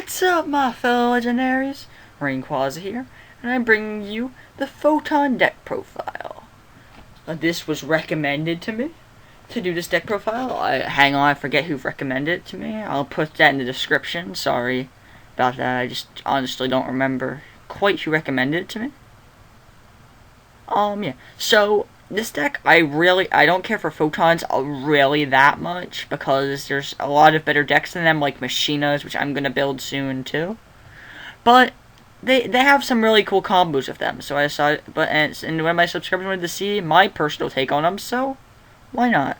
What's up, my fellow legendaries? Rainquaza here, and I'm bringing you the Photon deck profile. This was recommended to me to do this deck profile. Hang on, I forget who recommended it to me. I'll put that in the description. Sorry about that. I just honestly don't remember quite who recommended it to me. Yeah. So this deck, I don't care for Photons really that much because there's a lot of better decks than them, like Machinas, which I'm gonna build soon too. But they have some really cool combos with them. So I saw, and when my subscribers wanted to see my personal take on them, so why not?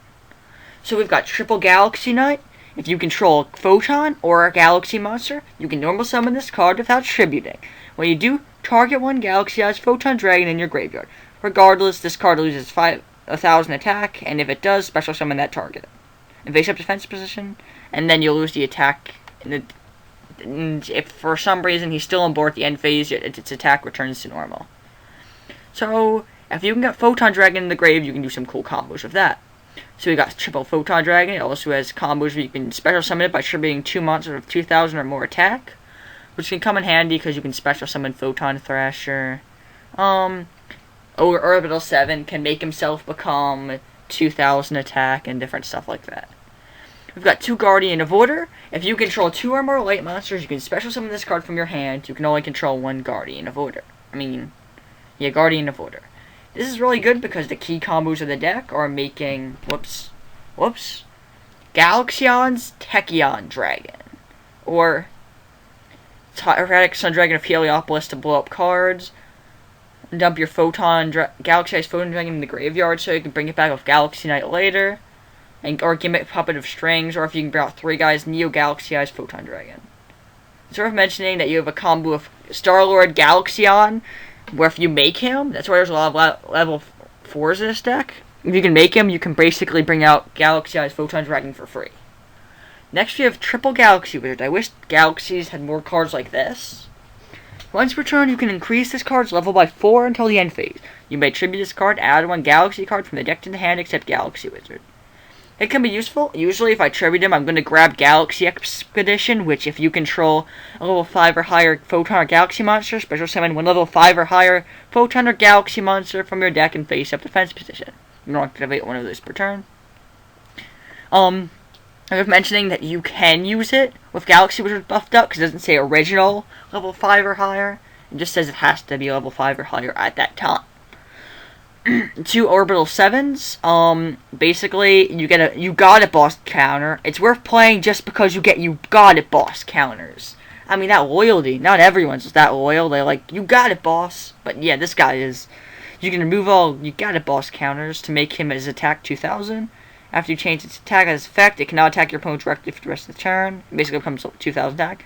So we've got Triple Galaxy Knight. If you control a Photon or a Galaxy monster, you can normal summon this card without tributing. When you do, target one Galaxy-sized Photon Dragon in your graveyard. Regardless, this card loses 1,000 attack, and if it does, special summon that target. In face-up defense position, and then you'll lose the attack. And if for some reason he's still on board at the end phase, its attack returns to normal. So, if you can get Photon Dragon in the grave, you can do some cool combos with that. So we got Triple Photon Dragon. It also has combos where you can special summon it by tributing 2 monsters with 2,000 or more attack, which can come in handy because you can special summon Photon Thrasher. Orbital 7 can make himself become 2,000 attack and different stuff like that. We've got 2 Guardian of Order. If you control 2 or more light monsters, you can special summon this card from your hand. You can only control 1 Guardian of Order. Guardian of Order. This is really good because the key combos of the deck are making, Galaxion's Tachyon Dragon. Or Erratic Sun Dragon of Heliopolis to blow up cards. Dump your Galaxy-sized Photon Dragon in the graveyard so you can bring it back with Galaxy Knight later. Or Gimmick Puppet of Strings, or if you can bring out 3 guys, Neo Galaxy-sized Photon Dragon. It's worth mentioning that you have a combo of Star-Lord Galaxion, where if you make him, that's why there's a lot of level 4s in this deck. If you can make him, you can basically bring out Galaxy-sized Photon Dragon for free. Next we have Triple Galaxy Wizard. I wish Galaxies had more cards like this. Once per turn, you can increase this card's level by 4 until the end phase. You may tribute this card, add 1 Galaxy card from the deck to the hand except Galaxy Wizard. It can be useful. Usually, if I tribute him, I'm going to grab Galaxy Expedition, which if you control a level 5 or higher Photon or Galaxy monster, special summon 1 level 5 or higher Photon or Galaxy monster from your deck in face-up defense position. You don't activate 1 of those per turn. I'm mentioning that you can use it with Galaxy Wizard buffed up, because it doesn't say original level 5 or higher. It just says it has to be level 5 or higher at that time. 2 Orbital 7s. Basically, you got it boss counter. It's worth playing just because you got it boss counters. I mean, that loyalty. Not everyone's that loyal. They like, you got it boss. But yeah, this guy is. You can remove all you got it boss counters to make him his attack 2,000. After you change its attack as effect, it cannot attack your opponent directly for the rest of the turn. It basically becomes 2,000 attack.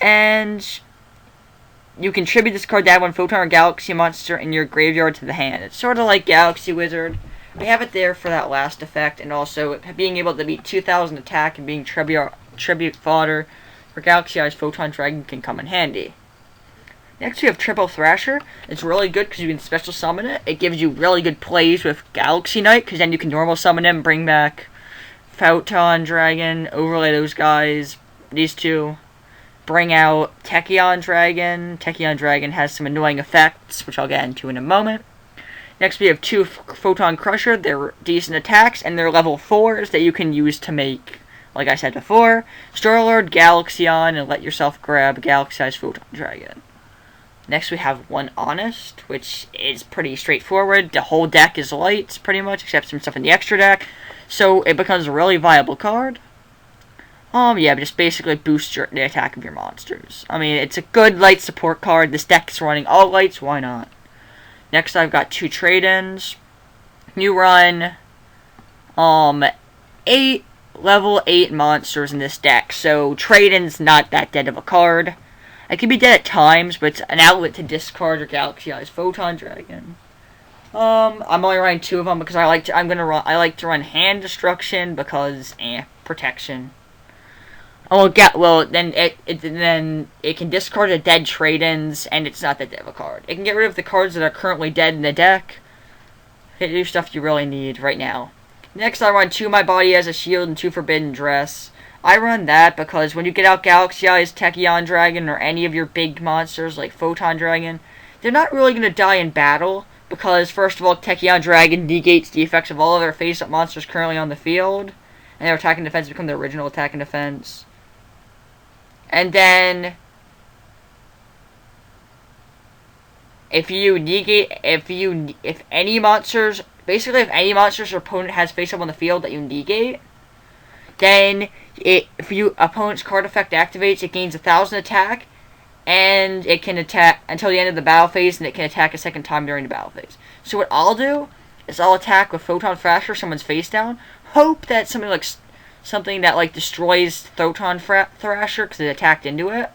And you can tribute this card to add 1 Photon or Galaxy monster in your graveyard to the hand. It's sort of like Galaxy Wizard. I have it there for that last effect, and also being able to beat 2,000 attack and being tribute fodder for Galaxy-sized Photon Dragon can come in handy. Next we have Triple Thrasher. It's really good because you can special summon it. It gives you really good plays with Galaxy Knight, because then you can normal summon him, bring back Photon Dragon, overlay those guys, these 2. Bring out Tachyon Dragon. Tachyon Dragon has some annoying effects, which I'll get into in a moment. Next we have 2 Photon Crusher. They're decent attacks, and they're level 4s that you can use to make, like I said before, Star-Lord Galaxion, and let yourself grab Galaxy-sized Photon Dragon. Next we have 1 Honest, which is pretty straightforward. The whole deck is light, pretty much, except some stuff in the extra deck. So it becomes a really viable card. Just basically boosts the attack of your monsters. I mean, it's a good light support card. This deck is running all lights, why not? Next I've got 2 trade-ins. You run 8 level 8 monsters in this deck, so trade-in's not that dead of a card. It can be dead at times, but it's an outlet to discard your Galaxy-sized Photon Dragon. I'm only running 2 of them because I like to run Hand Destruction because protection. Then it can discard the dead trade-ins, and it's not that dead of a card. It can get rid of the cards that are currently dead in the deck. It do stuff you really need right now. Next, I run 2 My Body as a Shield and 2 Forbidden Dress. I run that because when you get out Galaxy Eyes, Tachyon Dragon, or any of your big monsters like Photon Dragon, they're not really going to die in battle because, first of all, Tachyon Dragon negates the effects of all other face-up monsters currently on the field, and their attack and defense become their original attack and defense. And then, if any monsters your opponent has face-up on the field that you negate, then if your opponent's card effect activates, it gains 1,000 attack, and it can attack until the end of the battle phase, and it can attack a second time during the battle phase. So what I'll do is I'll attack with Photon Thrasher, someone's face down, hope that something that destroys Photon Thrasher because it attacked into it.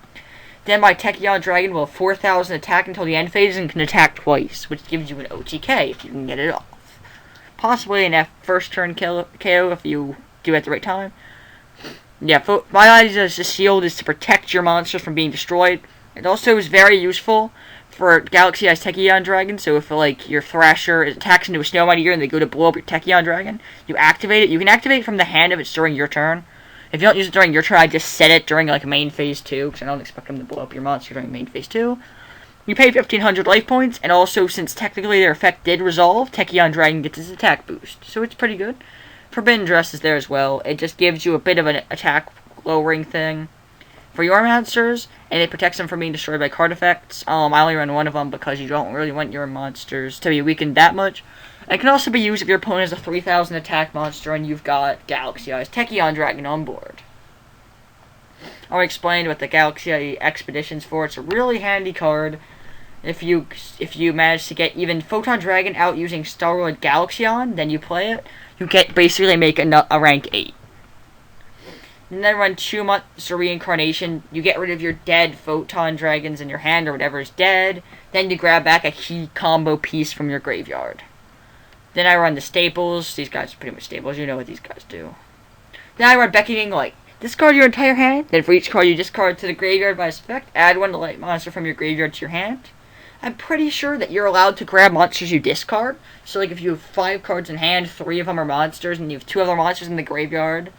Then my Tachyon Dragon will have 4,000 attack until the end phase and can attack twice, which gives you an OTK if you can get it off. Possibly an first turn KO if you do it at the right time. Yeah, my idea as a shield is to protect your monsters from being destroyed. It also is very useful for Galaxy Eyes Tachyon Dragon, so if your Thrasher attacks into a Snow Meteor and they go to blow up your Tachyon Dragon, you activate it. You can activate it from the hand if it's during your turn. If you don't use it during your turn, I just set it during main phase 2, because I don't expect them to blow up your monster during main phase 2. You pay 1,500 life points, and also, since technically their effect did resolve, Tachyon Dragon gets its attack boost, so it's pretty good. Pravin Dress is there as well. It just gives you a bit of an attack lowering thing for your monsters, and it protects them from being destroyed by card effects. I only run one of them because you don't really want your monsters to be weakened that much. It can also be used if your opponent has a 3,000 attack monster and you've got Galaxy Eyes Tachyon Dragon on board. I already explained what the Galaxy Eye Expedition's for. It's a really handy card. If you manage to get even Photon Dragon out using Starlord Galaxion, then you play it. You basically make a rank 8. And then run 2 monster reincarnation. You get rid of your dead Photon Dragons in your hand or whatever is dead. Then you grab back a key combo piece from your graveyard. Then I run the staples. These guys are pretty much staples. You know what these guys do. Then I run Beckoning Light. Discard your entire hand. Then for each card you discard to the graveyard by its effect, add one light monster from your graveyard to your hand. I'm pretty sure that you're allowed to grab monsters you discard. So if you have 5 cards in hand, 3 of them are monsters, and you have 2 other monsters in the graveyard,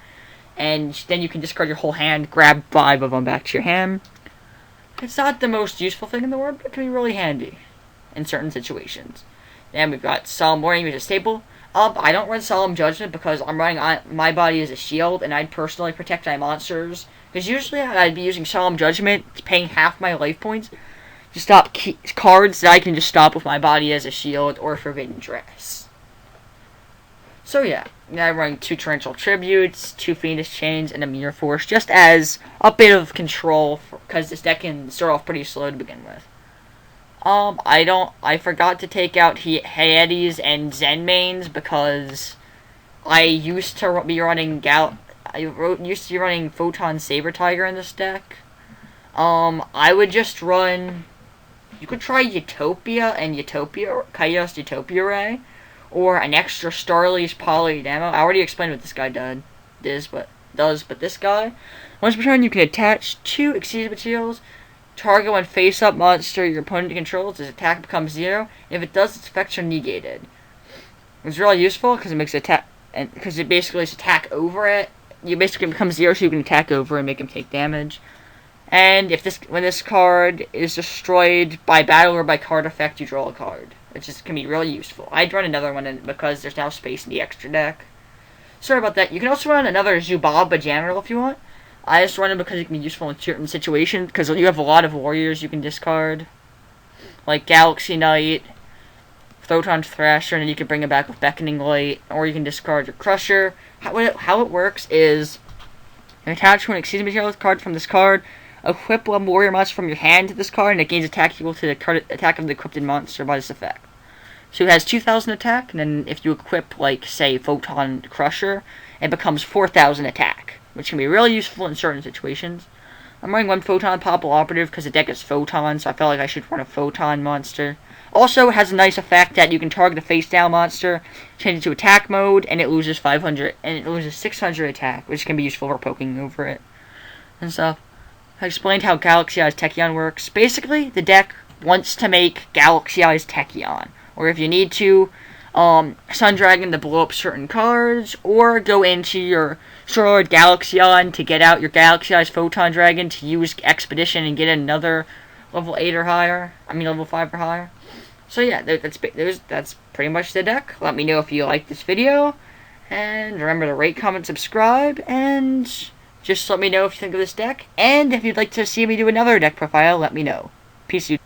and then you can discard your whole hand, grab 5 of them back to your hand. It's not the most useful thing in the world, but it can be really handy in certain situations. Then we've got Solemn Warning, which is a staple. I don't run Solemn Judgment because I'm running my body as a shield, and I'd personally protect my monsters. Because usually I'd be using Solemn Judgment, paying half my life points, to stop cards that I can just stop with my body as a shield, or Forbidden Dress. So yeah, I run 2 Torrential Tributes, 2 Fiendish Chains, and a Mirror Force, just as a bit of control, because this deck can start off pretty slow to begin with. I forgot to take out Hades and Zen mains because I used to be running Photon Saber Tiger in this deck. I would just run. You could try Utopia and Chaos Utopia Ray, or an extra Starly's Poly Demo. I already explained what this guy does, but this guy. Once per turn, you can attach 2 Exceeded Materials. Target one face-up monster your opponent controls. Its attack becomes 0. And if it does, its effects are negated. It's really useful because it makes attack, and because it basically is attack over it. You basically become 0, so you can attack over and make him take damage. And when this card is destroyed by battle or by card effect, you draw a card, which can be really useful. I'd run another one because there's now space in the extra deck. Sorry about that. You can also run another Zubaba General if you want. I just run it because it can be useful in certain situations, because you have a lot of warriors you can discard, like Galaxy Knight, Photon Thrasher, and then you can bring it back with Beckoning Light, or you can discard your Crusher. How it works is, you attach one Exceeded Materials card from this card, equip one warrior monster from your hand to this card, and it gains attack equal to the attack of the equipped monster by this effect. So it has 2,000 attack, and then if you equip, say, Photon Crusher, it becomes 4,000 attack, which can be really useful in certain situations. I'm running one Photon Popple Operative because the deck is Photon, so I felt like I should run a Photon monster. Also, it has a nice effect that you can target a face-down monster, change it to attack mode, and it loses 500, and it loses 600 attack, which can be useful for poking over it and stuff. I explained how Galaxy Eyes Tachyon works. Basically, the deck wants to make Galaxy Eyes Tachyon, or if you need to, Sun Dragon to blow up certain cards, or go into your Sword Galaxion to get out your Galaxy-Eyes Photon Dragon to use Expedition and get another level 8 or higher. I mean level 5 or higher. So yeah, that's pretty much the deck. Let me know if you like this video. And remember to rate, comment, subscribe. And just let me know if you think of this deck. And if you'd like to see me do another deck profile, let me know. Peace, you.